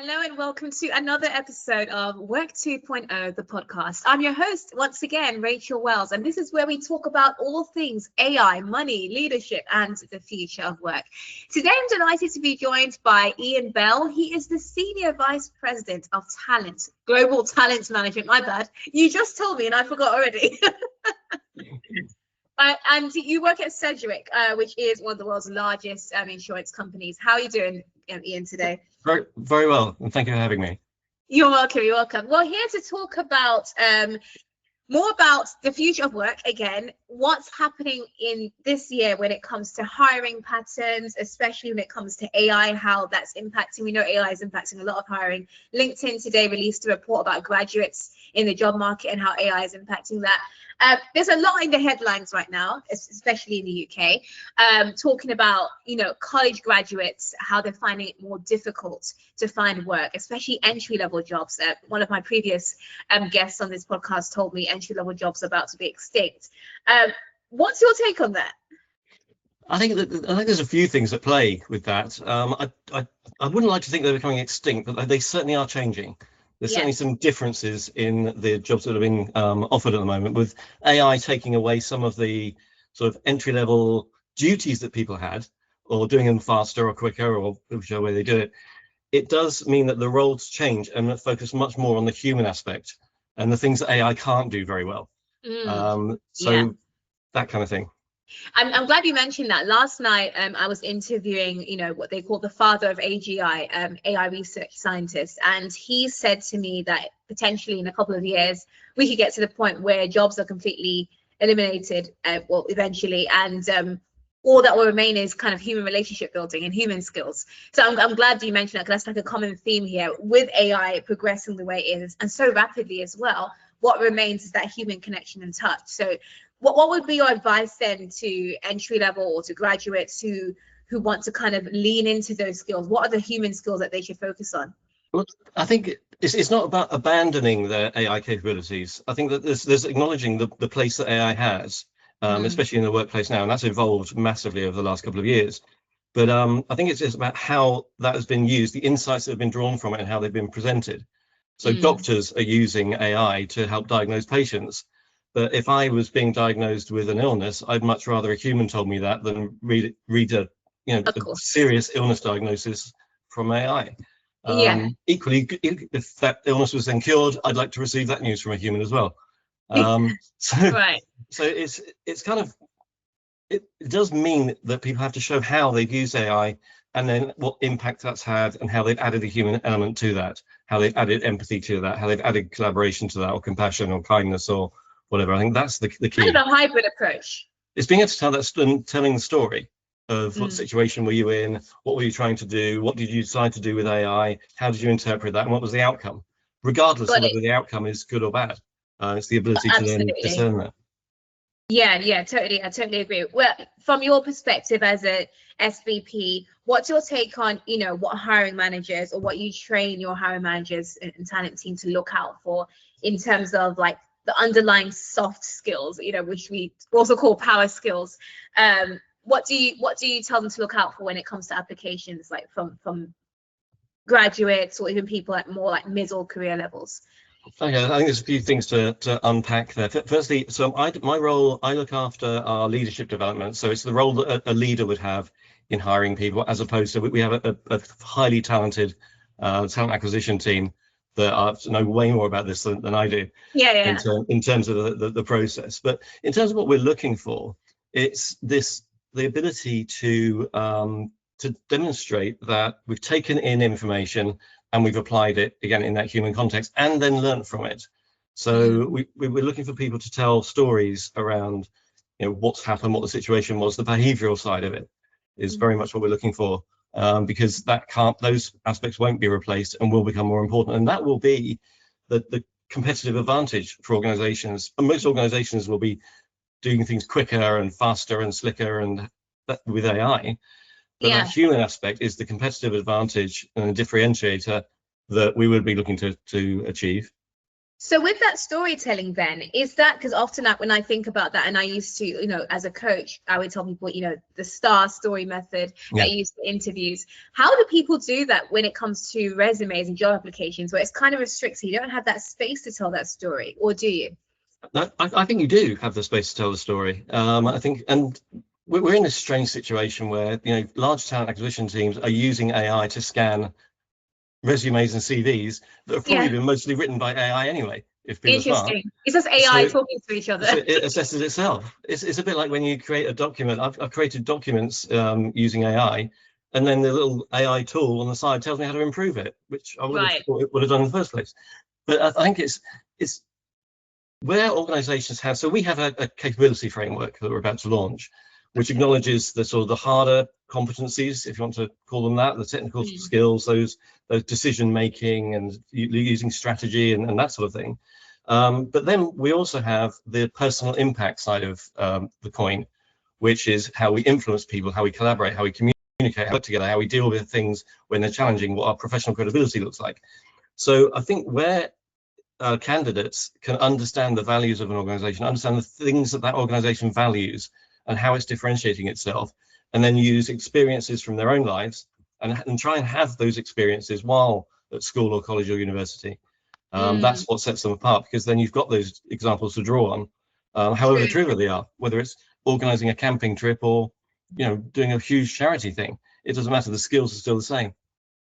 Hello and welcome to another episode of Work 2.0, the podcast. I'm your host, once again, Rachel Wells, and this is where we talk about all things AI, money, leadership, and the future of work. Today, I'm delighted to be joined by Ian Bell. He is the Senior Vice President of Talent, Global Talent Management. My bad. You just told me and I forgot already. And you work at Sedgwick, which is one of the world's largest insurance companies. How are you doing, Ian, today? Very, very well, and thank you for having me. You're welcome. You're welcome. Well, here to talk about more about the future of work again, what's happening in this year when it comes to hiring patterns, especially when it comes to AI, how that's impacting. We know AI is impacting a lot of hiring. LinkedIn today released a report about graduates in the job market and how AI is impacting that. There's a lot in the headlines right now, especially in the UK, talking about, college graduates, how they're finding it more difficult to find work, especially entry-level jobs. One of my previous guests on this podcast told me entry-level jobs are about to be extinct. What's your take on that? I think there's a few things at play with that. I wouldn't like to think they're becoming extinct, but they certainly are changing. There's certainly some differences in the jobs that are being offered at the moment, with AI taking away some of the sort of entry-level duties that people had, or doing them faster or quicker, or whichever way they do it. It does mean that the roles change and focus much more on the human aspect and the things that AI can't do very well. That kind of thing. I'm glad you mentioned that. Last night, I was interviewing, what they call the father of AGI, AI research scientist, and he said to me that potentially in a couple of years, we could get to the point where jobs are completely eliminated, eventually, and all that will remain is kind of human relationship building and human skills. So I'm glad you mentioned that, because that's like a common theme here with AI progressing the way it is, and so rapidly as well. What remains is that human connection and touch. So what would be your advice then to entry level or to graduates who want to kind of lean into those skills? What are the human skills that they should focus on? Well, I think it's not about abandoning their AI capabilities. I think that there's acknowledging the place that AI has, especially in the workplace now, and that's evolved massively over the last couple of years. But I think it's just about how that has been used, the insights that have been drawn from it, and how they've been presented. So doctors are using AI to help diagnose patients. But if I was being diagnosed with an illness, I'd much rather a human told me that than read a serious illness diagnosis from AI. Equally, if that illness was then cured, I'd like to receive that news from a human as well. So it's kind of, it does mean that people have to show how they've used AI, and then what impact that's had, and how they've added a human element to that, how they've added empathy to that, how they've added collaboration to that, or compassion or kindness or whatever. I think that's the key. Kind of a hybrid approach. It's being able to tell that, telling the story of what situation were you in, what were you trying to do, what did you decide to do with AI, how did you interpret that, and what was the outcome, regardless of whether the outcome is good or bad. It's the ability to then discern that. Yeah, totally. I totally agree. Well, from your perspective as a SVP, what's your take on, what hiring managers, or what you train your hiring managers and talent team to look out for in terms of like the underlying soft skills, which we also call power skills? What do you tell them to look out for when it comes to applications, like from graduates or even people at more like middle career levels? Okay, I think there's a few things to unpack there. Firstly, so my role, I look after our leadership development. So it's the role that a leader would have in hiring people, as opposed to, we have a highly talented talent acquisition team that know way more about this than I do. In terms of the process. But in terms of what we're looking for, it's the ability to demonstrate that we've taken in information and we've applied it again in that human context, and then learned from it. So we're looking for people to tell stories around, what's happened, what the situation was. The behavioral side of it is very much what we're looking for, because those aspects won't be replaced and will become more important, and that will be the competitive advantage for organizations. And most organizations will be doing things quicker and faster and slicker and with AI. But that human aspect is the competitive advantage and the differentiator that we would be looking to achieve. So with that storytelling then, is that, because often when I think about that, and I used to, as a coach, I would tell people, the STAR story method that you use for interviews. How do people do that when it comes to resumes and job applications, where it's kind of restricted? You don't have that space to tell that story, or do you? I think you do have the space to tell the story. I think, and we're in this strange situation where, large talent acquisition teams are using AI to scan resumes and CVs that have probably been mostly written by AI anyway, if people are smart. Interesting. It's just AI talking to each other. So it assesses itself. It's a bit like when you create a document. I've created documents using AI, and then the little AI tool on the side tells me how to improve it, which I would have done in the first place. But I think it's where organizations have, so we have a capability framework that we're about to launch, which acknowledges the sort of the harder competencies, if you want to call them that, the technical skills, those decision making and using strategy and that sort of thing. But then we also have the personal impact side of the coin, which is how we influence people, how we collaborate, how we communicate, how we work together, how we deal with things when they're challenging, what our professional credibility looks like. So I think where candidates can understand the values of an organization, understand the things that organization values and how it's differentiating itself, and then use experiences from their own lives and try and have those experiences while at school or college or university. That's what sets them apart, because then you've got those examples to draw on, however trivial they are, whether it's organizing a camping trip or doing a huge charity thing. It doesn't matter, the skills are still the same.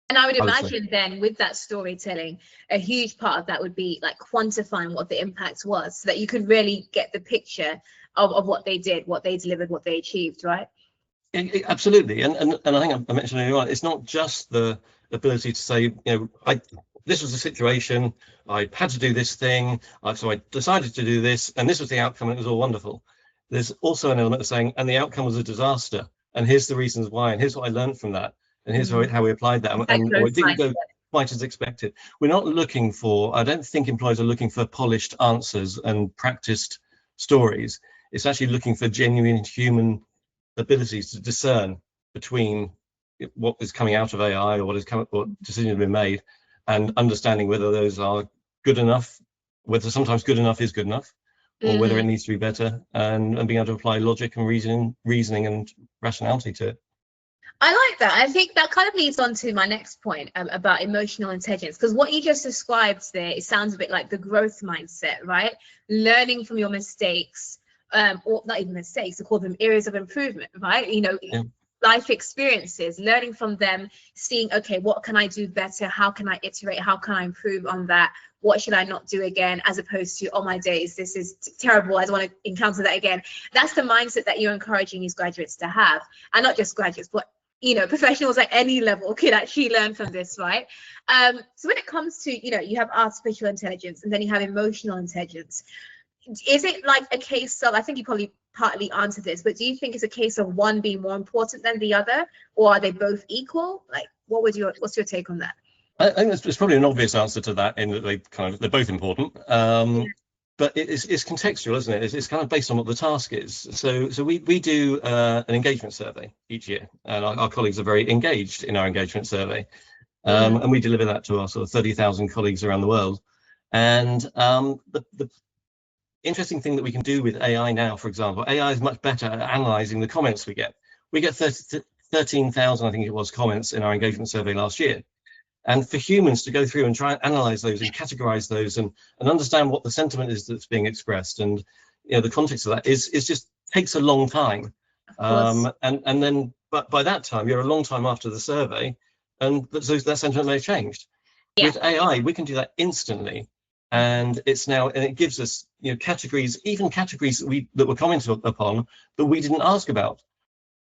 And I would imagine then with that storytelling, a huge part of that would be like quantifying what the impact was, so that you could really get the picture of what they did, what they delivered, what they achieved, right? Absolutely. And I think I mentioned earlier on, it's not just the ability to say, this was the situation, I had to do this thing, so I decided to do this, and this was the outcome, and it was all wonderful. There's also an element of saying, and the outcome was a disaster, and here's the reasons why, and here's what I learned from that, and here's how we applied that, and it didn't go quite as expected. We're not looking for, I don't think employers are looking for polished answers and practiced stories. It's actually looking for genuine human abilities to discern between what is coming out of AI or what decisions have been made, and understanding whether those are good enough, whether sometimes good enough is good enough, or whether it needs to be better, and being able to apply logic and reasoning and rationality to it. I like that. I think that kind of leads on to my next point about emotional intelligence, because what you just described there, it sounds a bit like the growth mindset, right? Learning from your mistakes, or not even mistakes, to call them areas of improvement, right? Life experiences, learning from them, seeing, okay, what can I do better? How can I iterate? How can I improve on that? What should I not do again? As opposed to, oh my days, this is terrible, I don't want to encounter that again. That's the mindset that you're encouraging these graduates to have, and not just graduates, but professionals at any level could actually learn from this, right? So when it comes to, you have artificial intelligence, and then you have emotional intelligence. Is it like a case of, I think you probably partly answered this, but do you think it's a case of one being more important than the other, or are they both equal? Like, what's your take on that? I think there's probably an obvious answer to that, in that they're both important. But it's contextual, isn't it? It's kind of based on what the task is. So we do an engagement survey each year, and our colleagues are very engaged in our engagement survey, and we deliver that to our sort of 30,000 colleagues around the world. And the interesting thing that we can do with AI now, for example, AI is much better at analysing the comments we get. We get 13,000, I think it was, comments in our engagement survey last year. And for humans to go through and try and analyze those and categorize those and understand what the sentiment is that's being expressed, and the context of that is just takes a long time. And then, but by that time, you're a long time after the survey, and so that sentiment may have changed. With AI, we can do that instantly, and it gives us categories, even categories that were commented upon that we didn't ask about.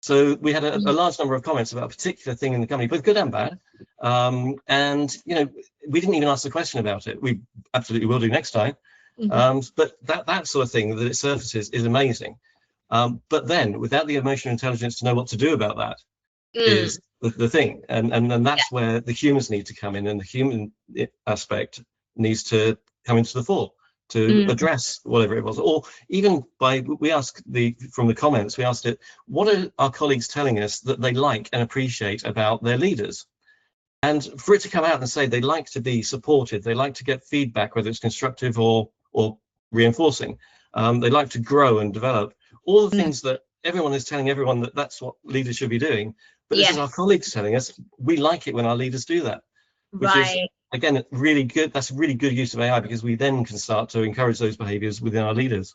So we had a large number of comments about a particular thing in the company, both good and bad. And we didn't even ask the question about it. We absolutely will do next time. But that sort of thing that it surfaces is amazing. But then, without the emotional intelligence to know what to do about that is the thing. And that's where the humans need to come in, and the human aspect needs to come into the fore to address whatever it was. Or even we asked from the comments, we asked it, what are our colleagues telling us that they like and appreciate about their leaders? And for it to come out and say they like to be supported, they like to get feedback, whether it's constructive or reinforcing, they like to grow and develop, all the things that everyone is telling everyone that that's what leaders should be doing. But this is our colleagues telling us we like it when our leaders do that, which is, again, really good. That's a really good use of AI, because we then can start to encourage those behaviors within our leaders.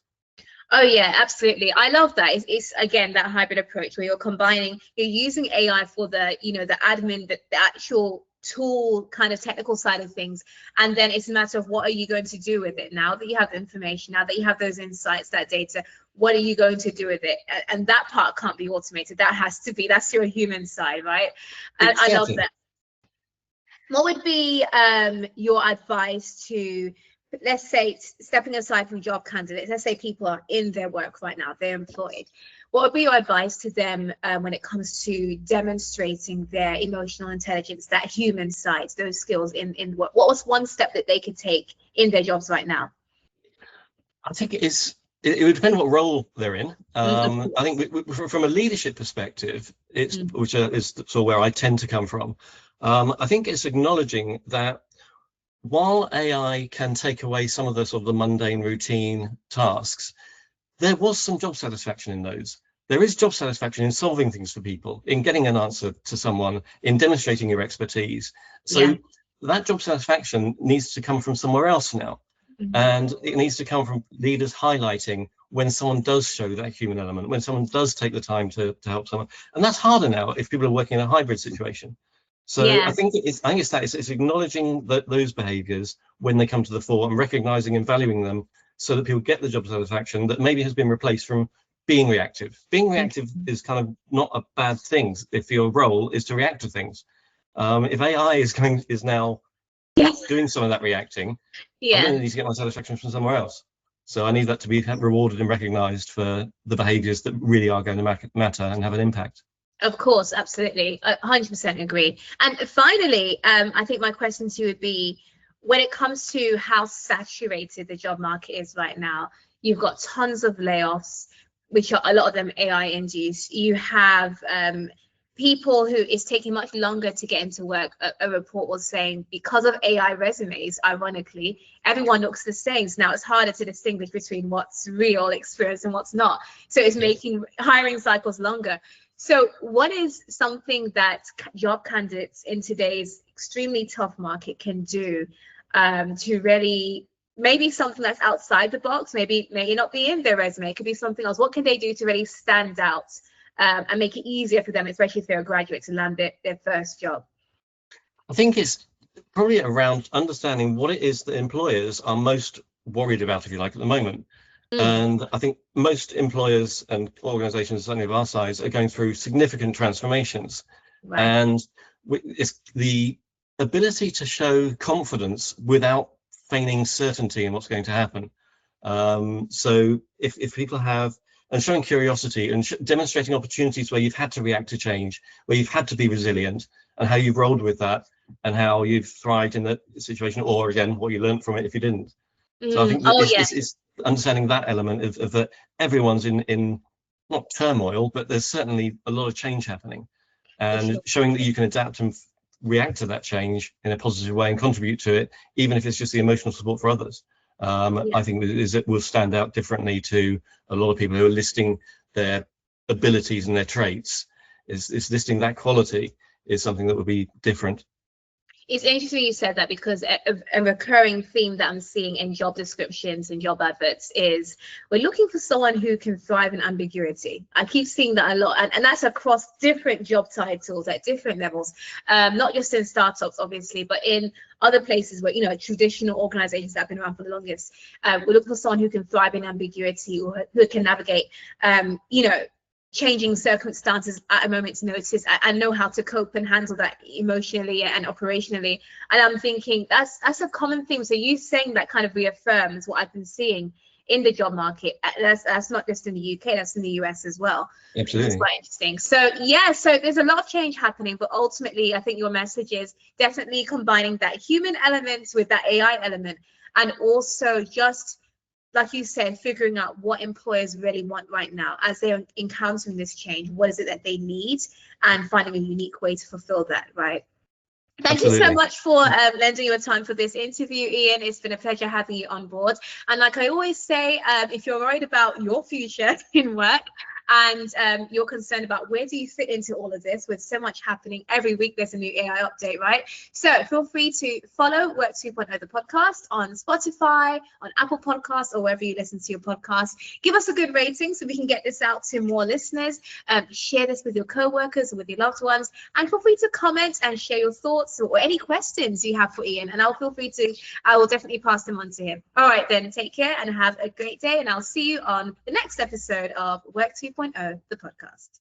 Oh yeah, absolutely. I love that. It's again that hybrid approach where you're using AI for the, the admin, the actual tool kind of technical side of things, and then it's a matter of what are you going to do with it now that you have the information, now that you have those insights, that data, what are you going to do with it? And that part can't be automated. That's your human side, right? And exactly. I love that. What would be your advice to, let's say, stepping aside from job candidates, let's say people are in their work right now, they're employed. What would be your advice to them when it comes to demonstrating their emotional intelligence, that human side, those skills in work? What was one step that they could take in their jobs right now? I think it would depend what role they're in. I think from a leadership perspective, which is sort of where I tend to come from. I think it's acknowledging that while AI can take away some of the sort of the mundane routine tasks, there was some job satisfaction in those. There is job satisfaction in solving things for people, in getting an answer to someone, in demonstrating your expertise. So that job satisfaction needs to come from somewhere else now. And it needs to come from leaders highlighting when someone does show that human element, when someone does take the time to help someone. And that's harder now if people are working in a hybrid situation. So I think it's acknowledging those behaviors when they come to the fore, and recognizing and valuing them, so that people get the job satisfaction that maybe has been replaced from being reactive. Being reactive is kind of not a bad thing if your role is to react to things. If AI is now doing some of that reacting, I'm going to need to get my satisfaction from somewhere else. So I need that to be rewarded and recognized for the behaviors that really are going to matter and have an impact. Of course, absolutely, 100% agree. And finally, I think my question to you would be, when it comes to how saturated the job market is right now, you've got tons of layoffs, which are a lot of them AI induced. You have people who it's taking much longer to get into work. A report was saying because of AI resumes, ironically, everyone looks the same. So now it's harder to distinguish between what's real experience and what's not. So it's making hiring cycles longer. So what is something that job candidates in today's extremely tough market can do to really, maybe something that's outside the box, maybe may not be in their resume, it could be something else. What can they do to really stand out and make it easier for them, especially if they're a graduate, to land their first job? I think it's probably around understanding what it is that employers are most worried about, if you like, at the moment. And I think most employers and organizations, certainly of our size, are going through significant transformations. And it's the ability to show confidence without feigning certainty in what's going to happen. So if people have, and showing curiosity and demonstrating opportunities where you've had to react to change, where you've had to be resilient, and how you've rolled with that, and how you've thrived in that situation, or again, what you learned from it if you didn't. So I think it's understanding that element of that everyone's in not turmoil, but there's certainly a lot of change happening, and showing that you can adapt and react to that change in a positive way and contribute to it, even if it's just the emotional support for others. I think it will stand out differently to a lot of people who are listing their abilities and their traits. Is listing that quality is something that would be different. It's interesting you said that, because a recurring theme that I'm seeing in job descriptions and job adverts is we're looking for someone who can thrive in ambiguity. I keep seeing that a lot, and that's across different job titles at different levels, not just in startups, obviously, but in other places where, traditional organizations that have been around for the longest. We're looking for someone who can thrive in ambiguity, or who can navigate, changing circumstances at a moment's notice, and know how to cope and handle that emotionally and operationally. And I'm thinking that's a common theme. So you saying that kind of reaffirms what I've been seeing in the job market. That's not just in the UK, that's in the US as well. Absolutely. It's quite interesting. So so there's a lot of change happening, but ultimately I think your message is definitely combining that human element with that AI element, and also just, like you said, figuring out what employers really want right now as they're encountering this change. What is it that they need, and finding a unique way to fulfill that, right? Thank you so Absolutely. much for lending your time for this interview, Ian. It's been a pleasure having you on board. And like I always say, if you're worried about your future in work and you're concerned about where do you fit into all of this, with so much happening every week, there's a new AI update, right? So feel free to follow Work 2.0 the podcast on Spotify, on Apple Podcasts, or wherever you listen to your podcast. Give us a good rating so we can get this out to more listeners. Share this with your co-workers or with your loved ones, and feel free to comment and share your thoughts or any questions you have for Ian, and I will definitely pass them on to him. All right, then, take care and have a great day, and I'll see you on the next episode of Work 2.0 the podcast.